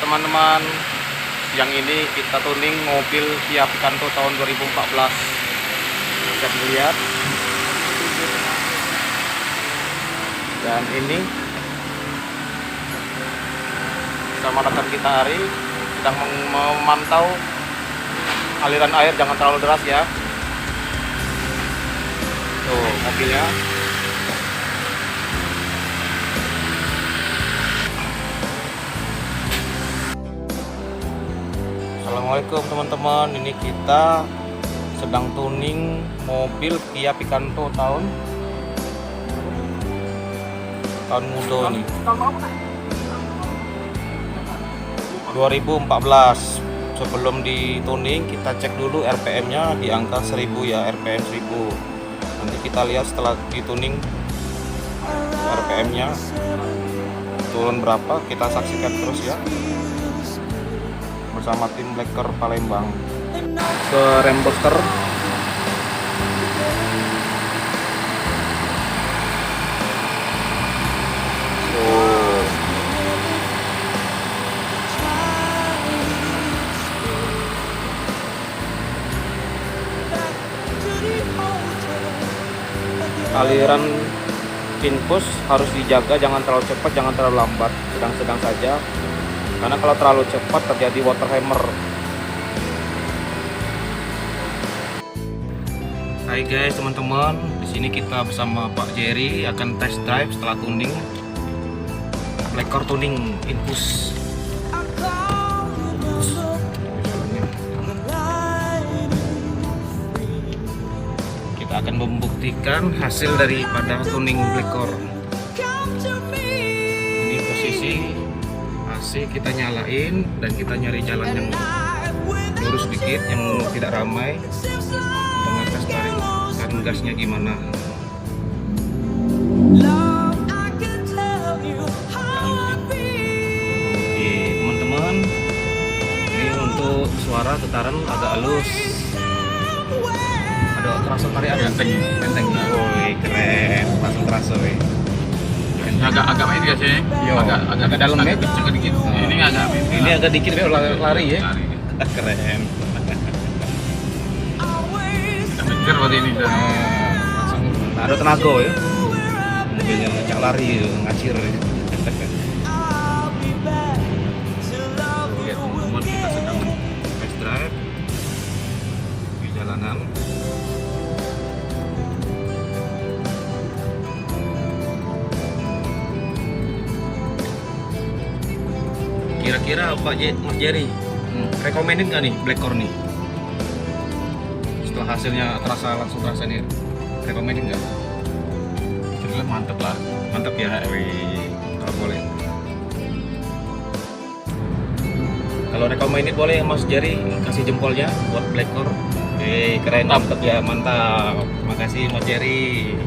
teman-teman, yang ini kita tuning mobil Kia Picanto tahun 2014. Bisa dilihat. Dan ini sama rekan kita Ari sedang memantau aliran air, jangan terlalu deras ya. Tuh mobilnya. Assalamualaikum teman-teman, ini kita sedang tuning mobil Kia Picanto tahun muda ini 2014. Sebelum dituning kita cek dulu RPM nya di angka 1000 ya, RPM 1000. Nanti kita lihat setelah dituning RPM nya turun berapa, kita saksikan terus ya bersama tim Blacker Palembang. Ke rem booster. Aliran infus harus dijaga, jangan terlalu cepat, jangan terlalu lambat, sedang-sedang saja. Karena kalau terlalu cepat terjadi water hammer. Hai guys teman-teman, di sini kita bersama Pak Jerry akan test drive setelah tuning Blacker tuning infus. Kita akan membuktikan hasil daripada tuning Blacker. Ini posisi AC kita nyalain dan kita nyari jalan yang lurus sedikit, yang tidak ramai, untuk ngetes tarikan gasnya gimana. Oke teman-teman, ini untuk suara getaran agak halus. Ada terasa tarik, ada benteng. Woi keren, langsung terasa weh. Agak main dia sih. Agak dalam ya. Agak dikit. Ini agak main. Ini agak dikit ya, lari ya. Keren. Kita mikir berarti ini dah. Langsung ada tenaga ya. Mobilnya ngajak lari, ngacir. Lihat teman-teman, kita sedang test drive di jalanan. Kira-kira Mas Jerry recommended nggak nih Blacker nih? Setelah hasilnya langsung terasa nih, recommended nggak? Jelas mantep lah. Mantap ya, kalau boleh. Kalau recommended boleh Mas Jerry kasih jempolnya buat Blacker. Keren, mantap ya, mantap. Makasih Mas Jerry.